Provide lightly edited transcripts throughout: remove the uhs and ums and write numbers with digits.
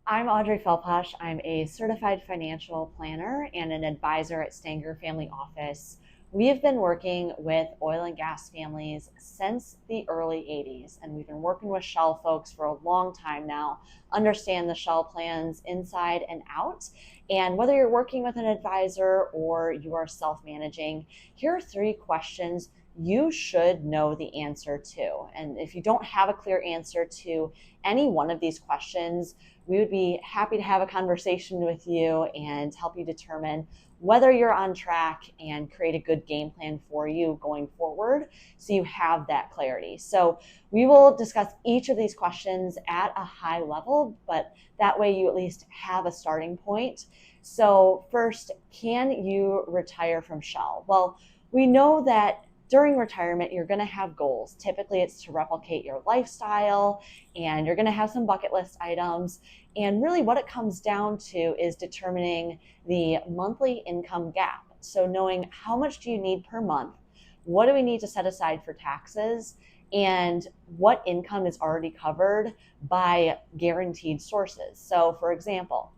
I'm Audrey Feldpausch. I'm a certified financial planner and an advisor at Stenger Family Office. We have been working with oil and gas families since the early 80s, and we've been working with Shell folks for a long time now, understand the Shell plans inside and out. And whether you're working with an advisor or you are self-managing, here are 3 questions you should know the answer to. And if you don't have a clear answer to any one of these questions, we would be happy to have a conversation with you and help you determine whether you're on track and create a good game plan for you going forward so you have that clarity. So we will discuss each of these questions at a high level, but that way you at least have a starting point. So first, can you retire from Shell? Well, we know that during retirement, you're going to have goals. Typically, it's to replicate your lifestyle, and you're going to have some bucket list items. And really what it comes down to is determining the monthly income gap. So knowing how much do you need per month, what do we need to set aside for taxes, and what income is already covered by guaranteed sources. So for example,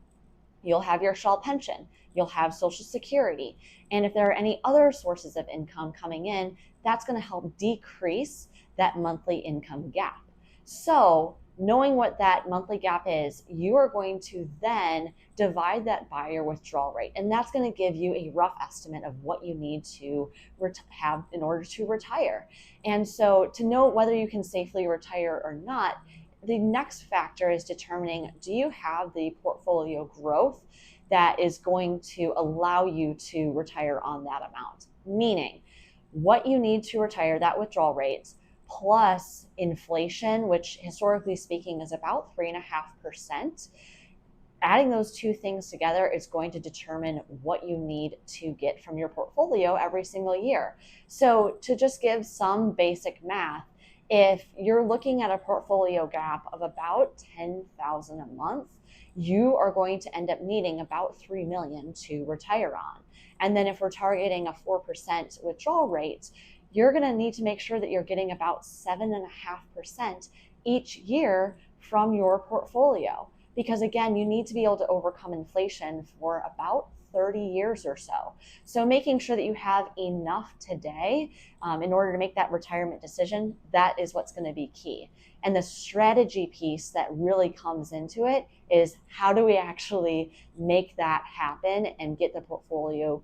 you'll have your Shell pension, you'll have Social Security, and if there are any other sources of income coming in, that's going to help decrease that monthly income gap. So knowing what that monthly gap is, you are going to then divide that by your withdrawal rate, and that's going to give you a rough estimate of what you need to have in order to retire. And so to know whether you can safely retire or not, the next factor is determining, do you have the portfolio growth that is going to allow you to retire on that amount? Meaning, what you need to retire, that withdrawal rate, plus inflation, which historically speaking is about 3.5%. Adding those two things together is going to determine what you need to get from your portfolio every single year. So to just give some basic math, if you're looking at a portfolio gap of about $10,000 a month, you are going to end up needing about $3 million to retire on. And then if we're targeting a 4% withdrawal rate, you're going to need to make sure that you're getting about 7.5% each year from your portfolio. Because again, you need to be able to overcome inflation for about 30 years or so. So making sure that you have enough today in order to make that retirement decision, that is what's going to be key. And the strategy piece that really comes into it is, how do we actually make that happen and get the portfolio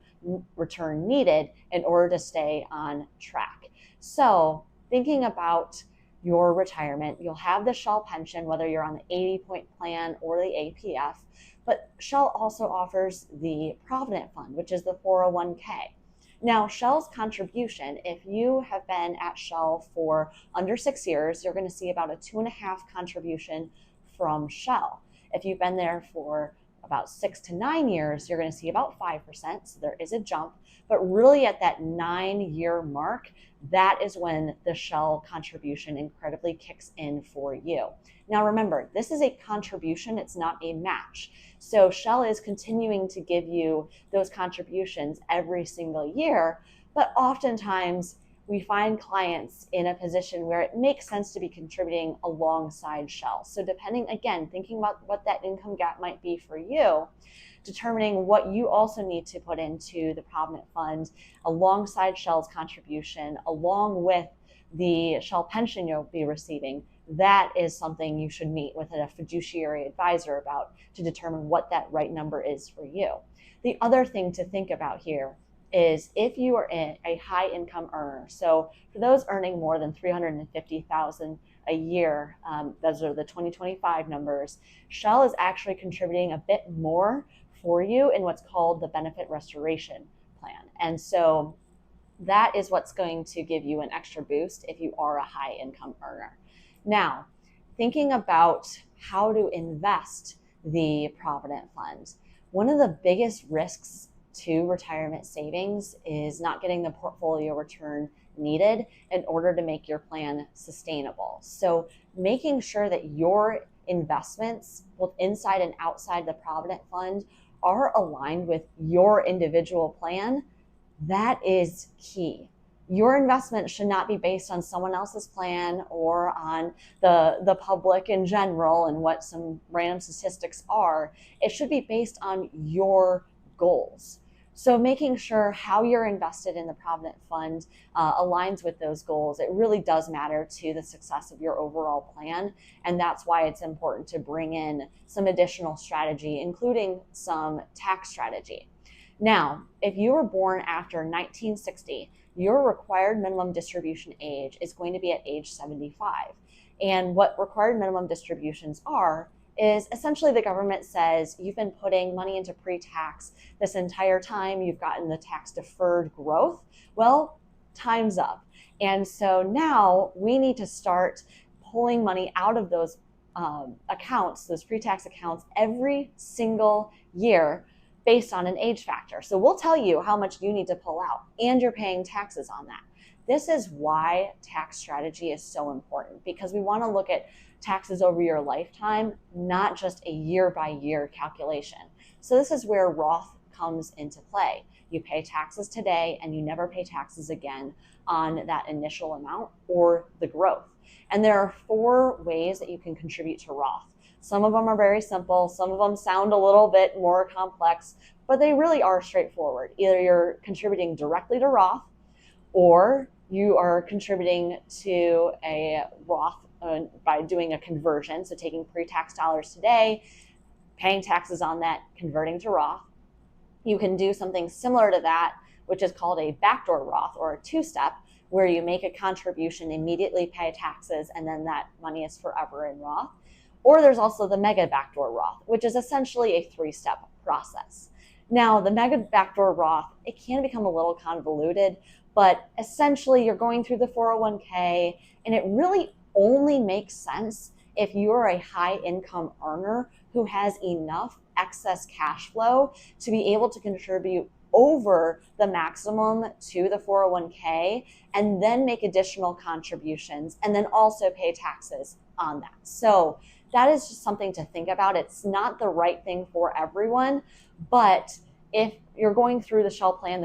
return needed in order to stay on track? So thinking about your retirement, you'll have the Shell pension, whether you're on the 80-point plan or the APF, but Shell also offers the Provident Fund, which is the 401k. Now, Shell's contribution, if you have been at Shell for under 6 years, you're going to see about a 2.5 contribution from Shell. If you've been there for about 6 to 9 years, you're going to see about 5%, so there is a jump. But really at that 9-year mark, that is when the Shell contribution incredibly kicks in for you. Now remember, this is a contribution, it's not a match. So Shell is continuing to give you those contributions every single year, but oftentimes we find clients in a position where it makes sense to be contributing alongside Shell. So depending, again, thinking about what that income gap might be for you, determining what you also need to put into the Provident Fund alongside Shell's contribution, along with the Shell pension you'll be receiving, that is something you should meet with a fiduciary advisor about to determine what that right number is for you. The other thing to think about here is if you are a high income earner. So for those earning more than $350,000 a year, those are the 2025 numbers, Shell is actually contributing a bit more for you in what's called the benefit restoration plan. And so that is what's going to give you an extra boost if you are a high income earner. Now, thinking about how to invest the Provident Fund, one of the biggest risks to retirement savings is not getting the portfolio return needed in order to make your plan sustainable. So making sure that your investments, both inside and outside the Provident Fund, are aligned with your individual plan, that is key. Your investment should not be based on someone else's plan or on the public in general and what some random statistics are. It should be based on your goals. So making sure how you're invested in the Provident Fund aligns with those goals, it really does matter to the success of your overall plan. And that's why it's important to bring in some additional strategy, including some tax strategy. Now, if you were born after 1960, your required minimum distribution age is going to be at age 75. And what required minimum distributions are is essentially the government says you've been putting money into pre-tax this entire time, you've gotten the tax deferred growth. Well, time's up. And so now we need to start pulling money out of those accounts, those pre-tax accounts, every single year based on an age factor. So we'll tell you how much you need to pull out, and you're paying taxes on that. This is why tax strategy is so important, because we want to look at taxes over your lifetime, not just a year by year calculation. So this is where Roth comes into play. You pay taxes today and you never pay taxes again on that initial amount or the growth. And there are 4 ways that you can contribute to Roth. Some of them are very simple. Some of them sound a little bit more complex, but they really are straightforward. Either you're contributing directly to Roth, or you are contributing to a Roth by doing a conversion. So taking pre-tax dollars today, paying taxes on that, converting to Roth. You can do something similar to that, which is called a backdoor Roth, or a 2-step, where you make a contribution, immediately pay taxes, and then that money is forever in Roth. Or there's also the mega backdoor Roth, which is essentially a 3-step process. Now, the mega backdoor Roth, it can become a little convoluted, but essentially you're going through the 401k, and it really only makes sense if you're a high income earner who has enough excess cash flow to be able to contribute over the maximum to the 401k and then make additional contributions and then also pay taxes on that. So that is just something to think about. It's not the right thing for everyone, but if you're going through the Shell plan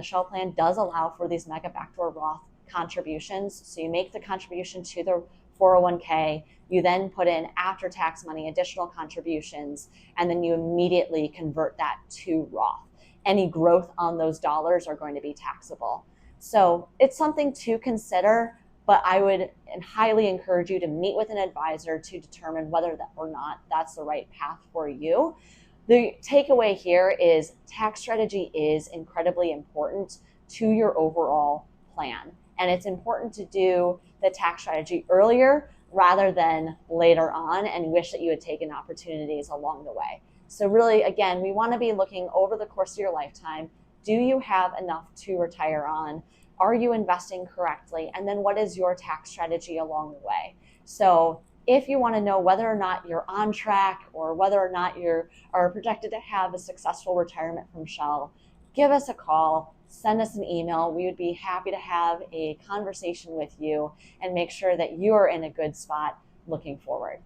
does allow for these mega backdoor Roth contributions. So you make the contribution to the 401k, you then put in after-tax money, additional contributions, and then you immediately convert that to Roth. Any growth on those dollars are going to be taxable. So it's something to consider, but I would highly encourage you to meet with an advisor to determine whether that or not that's the right path for you. The takeaway here is tax strategy is incredibly important to your overall plan. And it's important to do the tax strategy earlier rather than later on and wish that you had taken opportunities along the way. So really, again, we want to be looking over the course of your lifetime. Do you have enough to retire on? Are you investing correctly? And then what is your tax strategy along the way? So if you want to know whether or not you're on track or whether or not you are projected to have a successful retirement from Shell, give us a call, send us an email. We would be happy to have a conversation with you and make sure that you are in a good spot looking forward.